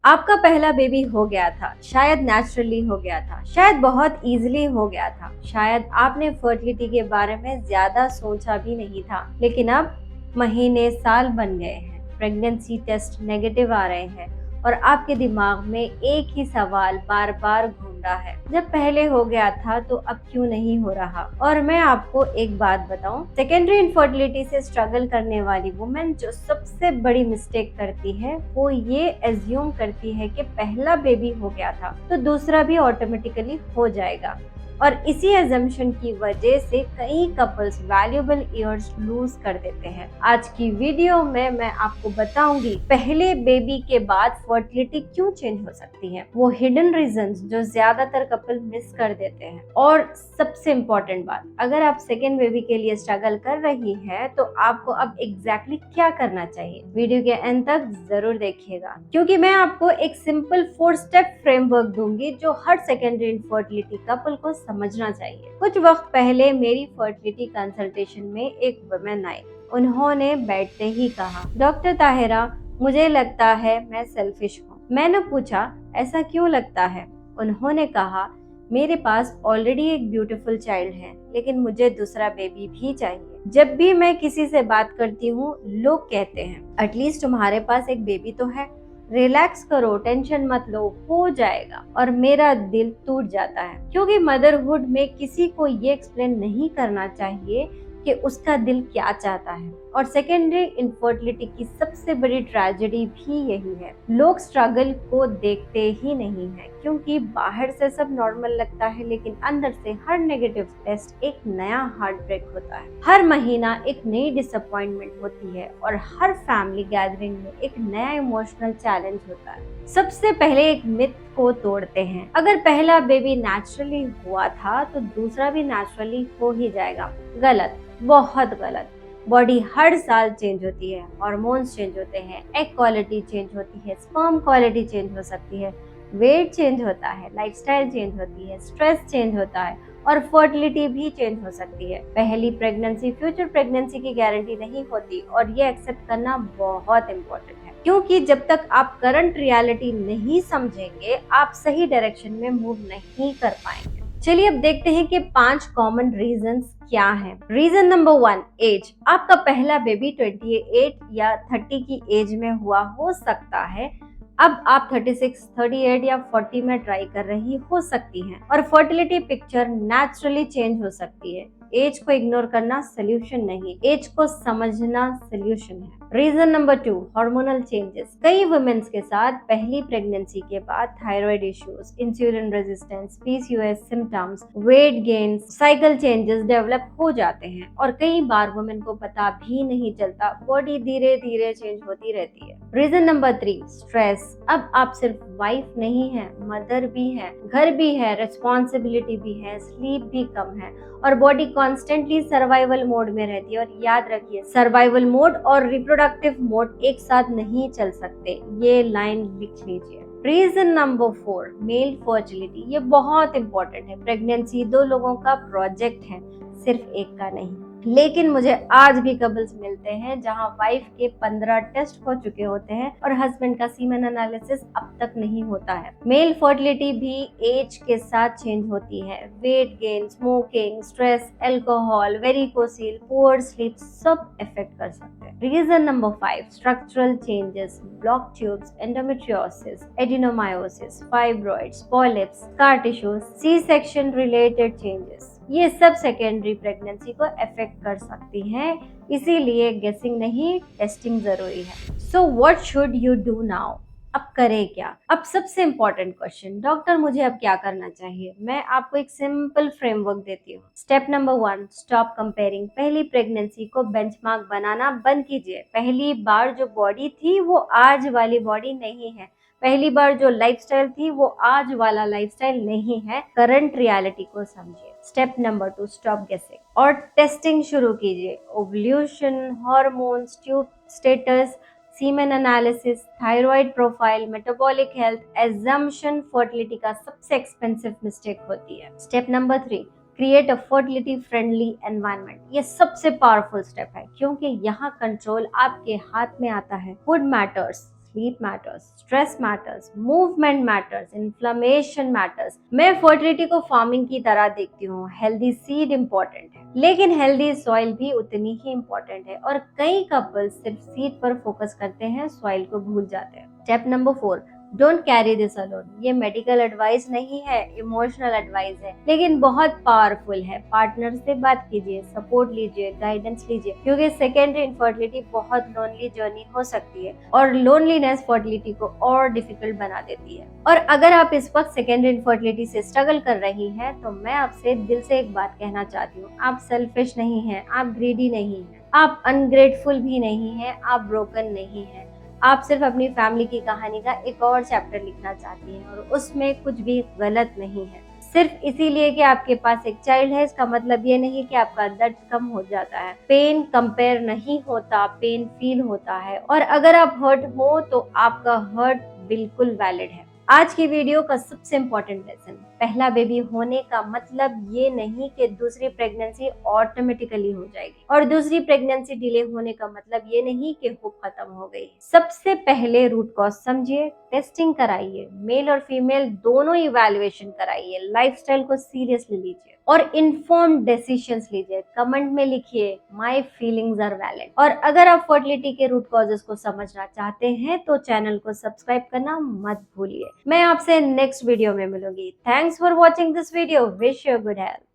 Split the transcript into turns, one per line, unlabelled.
आपका पहला बेबी हो गया था, शायद नेचुरली हो गया था, शायद बहुत इजीली हो गया था, शायद आपने फर्टिलिटी के बारे में ज्यादा सोचा भी नहीं था, लेकिन अब महीने साल बन गए हैं, प्रेगनेंसी टेस्ट नेगेटिव आ रहे हैं और आपके दिमाग में एक ही सवाल बार बार घूम रहा है, जब पहले हो गया था तो अब क्यों नहीं हो रहा। और मैं आपको एक बात बताऊं, सेकेंडरी इनफर्टिलिटी से स्ट्रगल करने वाली वुमेन जो सबसे बड़ी मिस्टेक करती है वो ये एज्यूम करती है कि पहला बेबी हो गया था तो दूसरा भी ऑटोमेटिकली हो जाएगा, और इसी एजम्पशन की वजह से कई कपल्स वैल्यूएबल ईयर्स लूज कर देते हैं। आज की वीडियो में मैं आपको बताऊंगी पहले बेबी के बाद फर्टिलिटी क्यों चेंज हो सकती है, वो हिडन रीजंस जो ज्यादातर कपल मिस कर देते हैं, और सबसे इम्पोर्टेंट बात, अगर आप सेकेंड बेबी के लिए स्ट्रगल कर रही हैं तो आपको अब एग्जैक्टली क्या करना चाहिए। वीडियो के एंड तक जरूर देखिएगा, क्योंकि मैं आपको एक सिंपल 4 स्टेप फ्रेमवर्क दूंगी जो हर सेकेंडरी इनफर्टिलिटी कपल को समझना चाहिए। कुछ वक्त पहले मेरी फर्टिलिटी कंसल्टेशन में एक वुमेन आई। उन्होंने बैठते ही कहा, डॉक्टर ताहिरा, मुझे लगता है मैं सेल्फिश हूँ। मैंने पूछा, ऐसा क्यों लगता है? उन्होंने कहा, मेरे पास ऑलरेडी एक ब्यूटीफुल चाइल्ड है, लेकिन मुझे दूसरा बेबी भी चाहिए। जब भी मैं किसी से बात करती हूँ, लोग कहते हैं, एटलीस्ट तुम्हारे पास एक बेबी तो है, रिलैक्स करो, टेंशन मत लो, हो जाएगा। और मेरा दिल टूट जाता है, क्योंकि मदरहुड में किसी को ये एक्सप्लेन नहीं करना चाहिए कि उसका दिल क्या चाहता है। और सेकेंडरी इनफर्टिलिटी की सबसे बड़ी ट्रेजेडी भी यही है, लोग स्ट्रगल को देखते ही नहीं है, क्योंकि बाहर से सब नॉर्मल लगता है, लेकिन अंदर से हर नेगेटिव टेस्ट एक नया हार्ट ब्रेक होता है। हर महीना एक नई डिसअपॉइंटमेंट होती है और हर फैमिली गैदरिंग में एक नया इमोशनल चैलेंज होता है। सबसे पहले एक मिथ को तोड़ते हैं, अगर पहला बेबी नेचुरली हुआ था तो दूसरा भी नेचुरली हो ही जाएगा। गलत, बहुत गलत। बॉडी हर साल चेंज होती है, हार्मोन्स चेंज होते हैं, एग क्वालिटी चेंज होती है, स्पर्म क्वालिटी चेंज हो सकती है, वेट चेंज होता है, लाइफस्टाइल चेंज होती है, स्ट्रेस चेंज होता है और फर्टिलिटी भी चेंज हो सकती है। पहली प्रेगनेंसी फ्यूचर प्रेगनेंसी की गारंटी नहीं होती, और ये एक्सेप्ट करना बहुत इम्पोर्टेंट है, क्योंकि जब तक आप करंट रियलिटी नहीं समझेंगे, आप सही डायरेक्शन में मूव नहीं कर पाएंगे। चलिए अब देखते हैं कि 5 कॉमन रीजंस क्या हैं। Reason number 1, age. आपका पहला बेबी 28 या 30 की एज में हुआ हो सकता है। अब आप 36, 38 या 40 में ट्राई कर रही हो सकती हैं, और फर्टिलिटी पिक्चर नेचुरली चेंज हो सकती है। एज को इग्नोर करना सोल्यूशन नहीं, एज को समझना सोल्यूशन है। Reason number 2, hormonal changes. कई वुमेन्स के साथ पहली प्रेगनेंसी के बाद thyroid issues, insulin resistance, PCOS symptoms, weight gain, cycle changes develop हो जाते हैं, और कई बार वुमेन को पता भी नहीं चलता, बॉडी धीरे धीरे चेंज होती रहती है। Reason number 3, stress. अब आप सिर्फ वाइफ नहीं है, मदर भी है, घर भी है, रिस्पॉन्सिबिलिटी भी है, स्लीप भी कम है, और बॉडी कॉन्स्टेंटली सर्वाइवल मोड में रहती है। और याद रखिए, सर्वाइवल मोड और रिप्रोडक्टिव मोड एक साथ नहीं चल सकते, ये लाइन लिख लीजिए। Reason number 4, male fertility. ये बहुत इंपॉर्टेंट है। प्रेगनेंसी 2 लोगों का प्रोजेक्ट है, सिर्फ एक का नहीं। लेकिन मुझे आज भी कपल्स मिलते हैं जहां वाइफ के 15 टेस्ट हो चुके होते हैं और हस्बैंड का सीमेन एनालिसिस अब तक नहीं होता है। मेल फर्टिलिटी भी एज के साथ चेंज होती है। Weight gain, smoking, stress, alcohol, varicocele, poor sleep सब इफेक्ट कर सकते हैं। Reason number 5, structural changes, block tubes, endometriosis, adenomyosis, fibroids, polyps, scar tissues, C section related changes, ये सब सेकेंडरी प्रेगनेंसी को अफेक्ट कर सकती हैं, इसीलिए गेसिंग नहीं, टेस्टिंग जरूरी है। So what should you do now? अब करें क्या? अब सबसे इम्पोर्टेंट क्वेश्चन, डॉक्टर मुझे अब क्या करना चाहिए? मैं आपको एक सिंपल फ्रेमवर्क देती हूँ। Step number 1, stop comparing. पहली प्रेगनेंसी को बेंचमार्क बनाना बंद कीजिए। पहली बार जो बॉडी थी वो आज वाली बॉडी नहीं है, पहली बार जो लाइफस्टाइल थी वो आज वाला लाइफस्टाइल नहीं है। करंट रियलिटी को समझिए। स्टेप नंबर 2, स्टॉप गेसिंग और टेस्टिंग शुरू कीजिए। Ovulation, hormones, tube status, semen analysis, thyroid profile, metabolic health, assumption fertility का सबसे एक्सपेंसिव मिस्टेक होती है। Step number 3, create a fertility friendly environment. ये सबसे पावरफुल स्टेप है, क्योंकि यहाँ कंट्रोल आपके हाथ में आता है। Food matters, sleep matters, stress matters, movement matters, inflammation matters. मैं फर्टिलिटी को फार्मिंग की तरह देखती हूँ। हेल्दी सीड इम्पोर्टेंट है, लेकिन हेल्दी सॉइल भी उतनी ही इम्पोर्टेंट है और कई कपल्स सिर्फ सीड पर फोकस करते हैं, सॉइल को भूल जाते हैं। Step number 4, don't carry this alone. ये मेडिकल एडवाइस नहीं है, इमोशनल एडवाइस है, लेकिन बहुत पावरफुल है। पार्टनर से बात कीजिए, सपोर्ट लीजिए, गाइडेंस लीजिए, क्योंकि सेकेंडरी इनफर्टिलिटी बहुत लोनली जर्नी हो सकती है और लोनलीनेस फर्टिलिटी को और डिफिकल्ट बना देती है। और अगर आप इस वक्त सेकेंडरी इनफर्टिलिटी से स्ट्रगल कर रही हैं, तो मैं आपसे दिल से एक बात कहना चाहती हूँ, आप सेल्फिश नहीं हैं, आप ग्रीडी नहीं हैं, आप अनग्रेटफुल भी नहीं हैं, आप ब्रोकन नहीं हैं। आप सिर्फ अपनी फैमिली की कहानी का एक और चैप्टर लिखना चाहती हैं और उसमें कुछ भी गलत नहीं है। सिर्फ इसीलिए कि आपके पास एक चाइल्ड है, इसका मतलब ये नहीं कि आपका दर्द कम हो जाता है। पेन कंपेयर नहीं होता, पेन फील होता है, और अगर आप हर्ट हो तो आपका हर्ट बिल्कुल वैलिड है। आज की वीडियो का सबसे इम्पोर्टेंट लेसन, पहला बेबी होने का मतलब ये नहीं कि दूसरी प्रेगनेंसी ऑटोमेटिकली हो जाएगी, और दूसरी प्रेगनेंसी डिले होने का मतलब ये नहीं कि होप खत्म हो गई। सबसे पहले रूट कॉज समझिए, टेस्टिंग कराइए, मेल और फीमेल दोनों इवैल्यूएशन कराइए, लाइफस्टाइल को सीरियसली लीजिए और इन्फॉर्म्ड डिसीजंस लीजिए। कमेंट में लिखिए माय फीलिंग्स आर वैलिड। और अगर आप फर्टिलिटी के रूट कॉजेस को समझना चाहते हैं तो चैनल को सब्सक्राइब करना मत भूलिए। मैं आपसे नेक्स्ट वीडियो में मिलूंगी। Thanks for watching this video. Wish you good health.